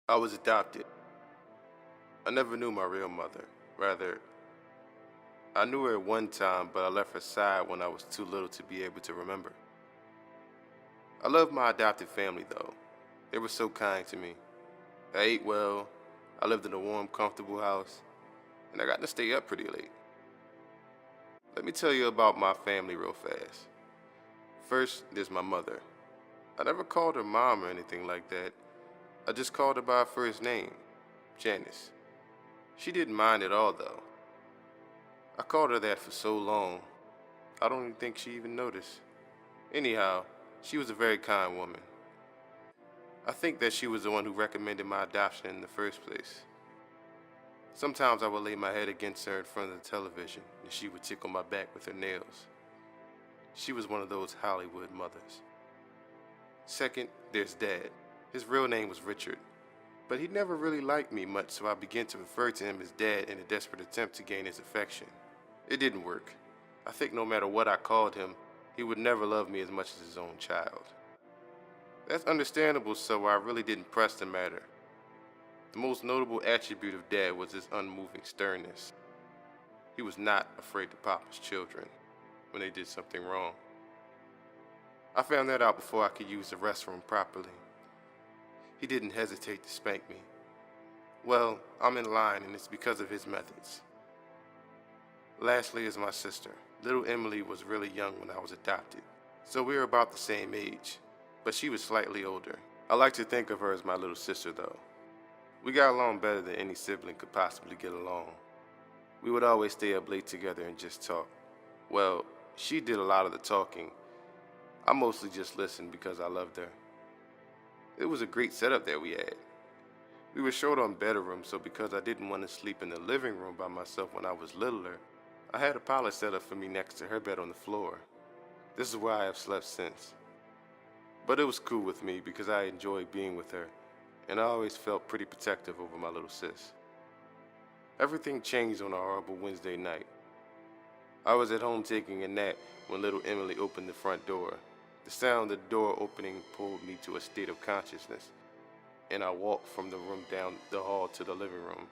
I was adopted. I never knew my real mother. Rather, I knew her at one time, but I left her side when I was too little to be able to remember. I loved my adopted family, though. They were so kind to me. I ate well, I lived in a warm, comfortable house, and I got to stay up pretty late. Let me tell you about my family real fast. First, there's my mother. I never called her mom or anything like that. I just called her by her first name, Janice. She didn't mind at all, though. I called her that for so long, I don't even think she even noticed. Anyhow, she was a very kind woman. I think that she was the one who recommended my adoption in the first place. Sometimes I would lay my head against her in front of the television, and she would tickle my back with her nails. She was one of those Hollywood mothers. Second, there's Dad. His real name was Richard, but he never really liked me much, so I began to refer to him as Dad in a desperate attempt to gain his affection. It didn't work. I think no matter what I called him, he would never love me as much as his own child. That's understandable, so I really didn't press the matter. The most notable attribute of Dad was his unmoving sternness. He was not afraid to pop his children when they did something wrong. I found that out before I could use the restroom properly. He didn't hesitate to spank me. Well, I'm in line, and it's because of his methods. Lastly is my sister. Little Emily was really young when I was adopted, so we were about the same age, but she was slightly older. I like to think of her as my little sister, though. We got along better than any sibling could possibly get along. We would always stay up late together and just talk. Well, she did a lot of the talking. I mostly just listened because I loved her. It was a great setup that we had. We were short on bedrooms, so because I didn't want to sleep in the living room by myself when I was littler, I had a pallet set up for me next to her bed on the floor. This is where I have slept since. But it was cool with me because I enjoyed being with her, and I always felt pretty protective over my little sis. Everything changed on a horrible Wednesday night. I was at home taking a nap when little Emily opened the front door. The sound of the door opening pulled me to a state of consciousness, and I walked from the room down the hall to the living room.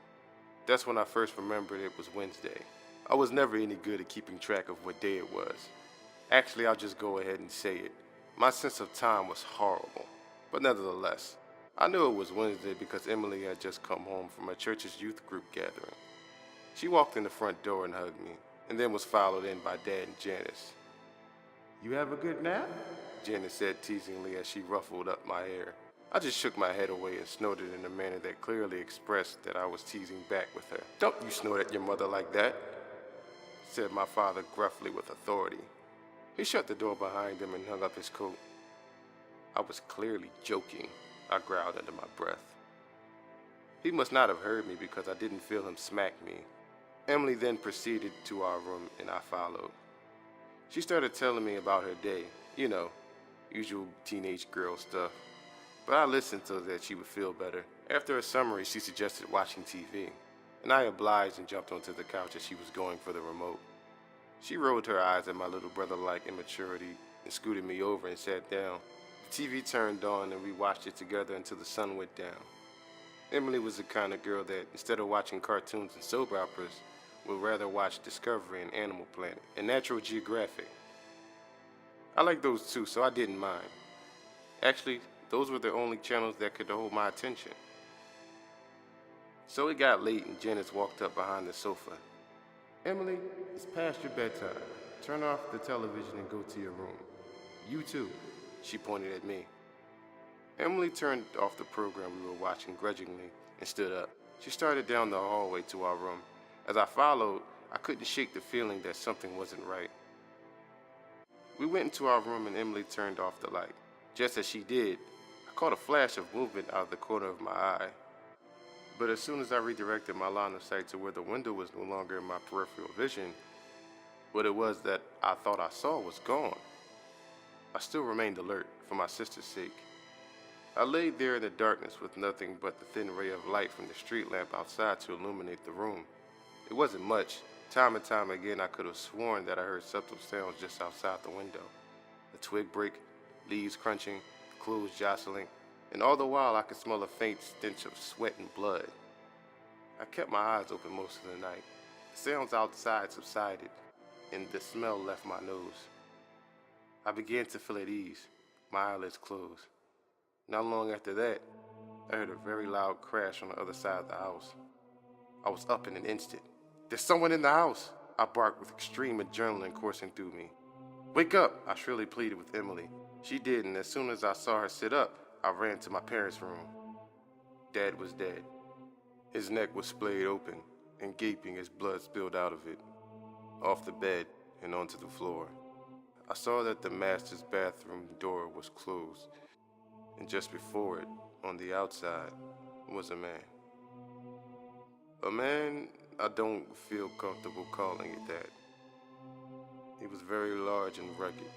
That's when I first remembered it was Wednesday. I was never any good at keeping track of what day it was. Actually, I'll just go ahead and say it. My sense of time was horrible, but nevertheless, I knew it was Wednesday because Emily had just come home from a church's youth group gathering. She walked in the front door and hugged me, and then was followed in by Dad and Janice. "You have a good nap?" Janice said teasingly as she ruffled up my hair. I just shook my head away and snorted in a manner that clearly expressed that I was teasing back with her. "Don't you snort at your mother like that," said my father gruffly with authority. He shut the door behind him and hung up his coat. I was clearly joking, I growled under my breath. He must not have heard me because I didn't feel him smack me. Emily then proceeded to our room and I followed. She started telling me about her day, usual teenage girl stuff. But I listened so that she would feel better. After a summary, she suggested watching TV, and I obliged and jumped onto the couch as she was going for the remote. She rolled her eyes at my little brother-like immaturity and scooted me over and sat down. The TV turned on and we watched it together until the sun went down. Emily was the kind of girl that, instead of watching cartoons and soap operas, would rather watch Discovery and Animal Planet and Natural Geographic. I like those too, so I didn't mind. Actually, those were the only channels that could hold my attention. So it got late and Janice walked up behind the sofa. "Emily, it's past your bedtime. Turn off the television and go to your room. You too," she pointed at me. Emily turned off the program we were watching grudgingly and stood up. She started down the hallway to our room. As I followed, I couldn't shake the feeling that something wasn't right. We went into our room and Emily turned off the light. Just as she did, I caught a flash of movement out of the corner of my eye. But as soon as I redirected my line of sight to where the window was no longer in my peripheral vision, what it was that I thought I saw was gone. I still remained alert for my sister's sake. I laid there in the darkness with nothing but the thin ray of light from the street lamp outside to illuminate the room. It wasn't much. Time and time again, I could have sworn that I heard subtle sounds just outside the window. A twig break, leaves crunching, clothes jostling, and all the while I could smell a faint stench of sweat and blood. I kept my eyes open most of the night. The sounds outside subsided, and the smell left my nose. I began to feel at ease, my eyelids closed. Not long after that, I heard a very loud crash on the other side of the house. I was up in an instant. "There's someone in the house!" I barked with extreme adrenaline coursing through me. "Wake up!" I shrilly pleaded with Emily. She did, and as soon as I saw her sit up, I ran to my parents' room. Dad was dead. His neck was splayed open, and gaping as blood spilled out of it, off the bed and onto the floor. I saw that the master's bathroom door was closed, and just before it, on the outside, was a man. A man, I don't feel comfortable calling it that. He was very large and rugged.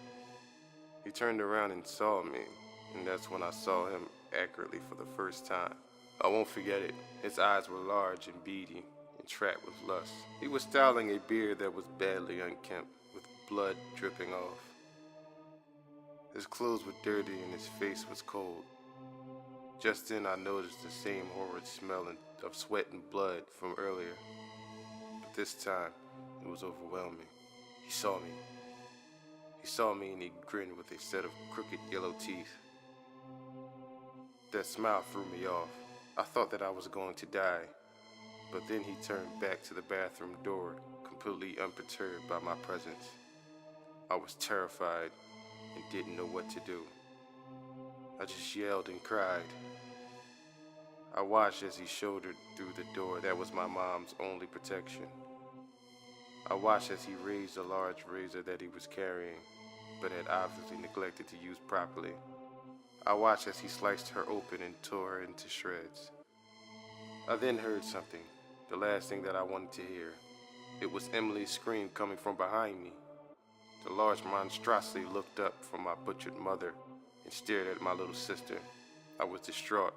He turned around and saw me, and that's when I saw him accurately for the first time. I won't forget it. His eyes were large and beady and trapped with lust. He was styling a beard that was badly unkempt, with blood dripping off. His clothes were dirty and his face was cold. Just then I noticed the same horrid smell of sweat and blood from earlier. But this time, it was overwhelming. He saw me. He saw me and he grinned with a set of crooked yellow teeth. That smile threw me off. I thought that I was going to die, but then he turned back to the bathroom door, completely unperturbed by my presence. I was terrified and didn't know what to do. I just yelled and cried. I watched as he shouldered through the door that was my mom's only protection. I watched as he raised a large razor that he was carrying, but had obviously neglected to use properly. I watched as he sliced her open and tore her into shreds. I then heard something, the last thing that I wanted to hear. It was Emily's scream coming from behind me. The large monstrosity looked up from my butchered mother and stared at my little sister. I was distraught.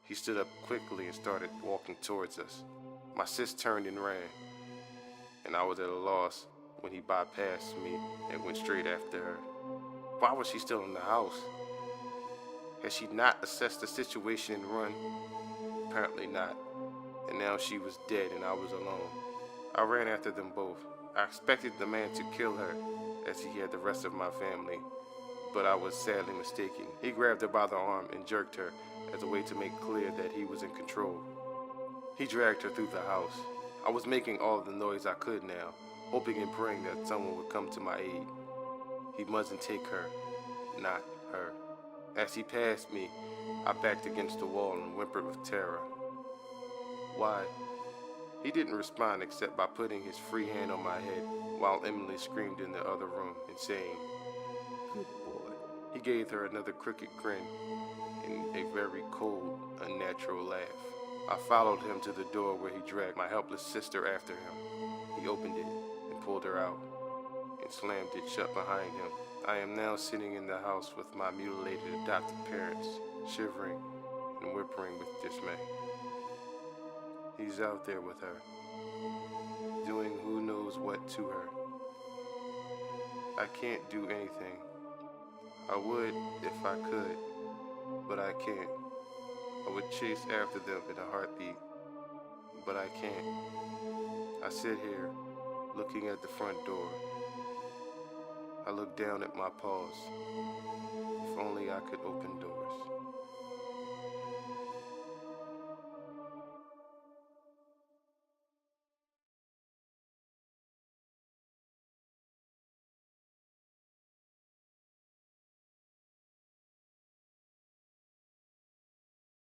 He stood up quickly and started walking towards us. My sis turned and ran, and I was at a loss when he bypassed me and went straight after her. Why was she still in the house? Had she not assessed the situation and run? Apparently not. And now she was dead and I was alone. I ran after them both. I expected the man to kill her, as he had the rest of my family, but I was sadly mistaken. He grabbed her by the arm and jerked her as a way to make clear that he was in control. He dragged her through the house. I was making all the noise I could now, hoping and praying that someone would come to my aid. He mustn't take her, not her. As he passed me, I backed against the wall and whimpered with terror. Why? He didn't respond except by putting his free hand on my head while Emily screamed in the other room and saying, "Good boy." He gave her another crooked grin and a very cold, unnatural laugh. I followed him to the door where he dragged my helpless sister after him. He opened it and pulled her out and slammed it shut behind him. I am now sitting in the house with my mutilated adopted parents, shivering and whimpering with dismay. He's out there with her, doing who knows what to her. I can't do anything. I would if I could, but I can't. I would chase after them in a heartbeat, but I can't. I sit here, looking at the front door. I look down at my paws. If only I could open doors.